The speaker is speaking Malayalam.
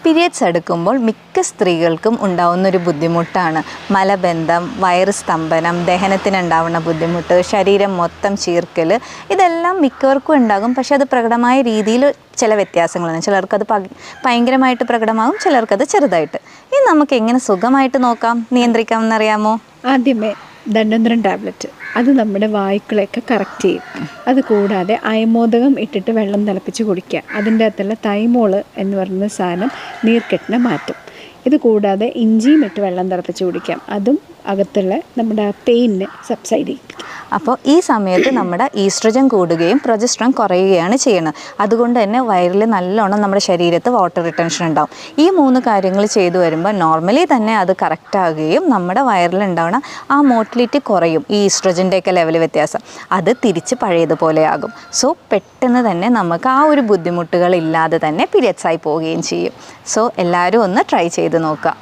പീരിയഡ്സ് എടുക്കുമ്പോൾ മിക്ക സ്ത്രീകൾക്കും ഉണ്ടാവുന്നൊരു ബുദ്ധിമുട്ടാണ് മലബന്ധം, വയറ് സ്തംഭനം, ദഹനത്തിനുണ്ടാവുന്ന ബുദ്ധിമുട്ട്, ശരീരം മൊത്തം ചീർക്കൽ. ഇതെല്ലാം മിക്കവർക്കും ഉണ്ടാകും. പക്ഷെ അത് പ്രകടമായ രീതിയിൽ ചില വ്യത്യാസങ്ങളാണ്. ചിലർക്കത് ഭയങ്കരമായിട്ട് പ്രകടമാകും, ചിലർക്കത് ചെറുതായിട്ട്. ഇനി നമുക്ക് എങ്ങനെ സുഖമായിട്ട് നിയന്ത്രിക്കാമെന്നറിയാമോ? ആദ്യമേ ദണ്ഡോന്ത്രം ടാബ്ലറ്റ്, അത് നമ്മുടെ വായുക്കളെയൊക്കെ കറക്റ്റ് ചെയ്യും. അതുകൂടാതെ അയമോദകം ഇട്ടിട്ട് വെള്ളം തിളപ്പിച്ച് കുടിക്കുക. അതിൻ്റെ അകത്തുള്ള തൈമോള് എന്ന് പറയുന്ന സാധനം നീർക്കെട്ടിനെ മാറ്റും. ഇത് കൂടാതെ ഇഞ്ചിയും ഇട്ട് വെള്ളം തിളപ്പിച്ച് കുടിക്കാം. അതും അകത്തുള്ള നമ്മുടെ പെയിനിനെ സബ്സൈഡ് ചെയ്യും. അപ്പോൾ ഈ സമയത്ത് നമ്മുടെ ഈസ്ട്രജൻ കൂടുകയും പ്രൊജസ്ട്രോൺ കുറയുകയാണ് ചെയ്യുന്നത്. അതുകൊണ്ട് തന്നെ വയറിൽ നല്ലോണം നമ്മുടെ ശരീരത്ത് വാട്ടർ റിട്ടൻഷൻ ഉണ്ടാവും. ഈ 3 കാര്യങ്ങൾ ചെയ്തു വരുമ്പോൾ നോർമലി തന്നെ അത് കറക്റ്റ് ആകുകയും നമ്മുടെ വയറിലുണ്ടാവുന്ന ആ മോട്ടിലിറ്റി കുറയും. ഈ ഈസ്ട്രജൻ്റെയൊക്കെ ലെവൽ വ്യത്യാസം അത് തിരിച്ച് പഴയതുപോലെ ആകും. സോ പെട്ടെന്ന് തന്നെ നമുക്ക് ആ ഒരു ബുദ്ധിമുട്ടുകളില്ലാതെ തന്നെ പീരിയഡ്സ് ആയി പോവുകയും ചെയ്യും. സോ എല്ലാവരും ഒന്ന് ട്രൈ ചെയ്ത് നോക്കുക.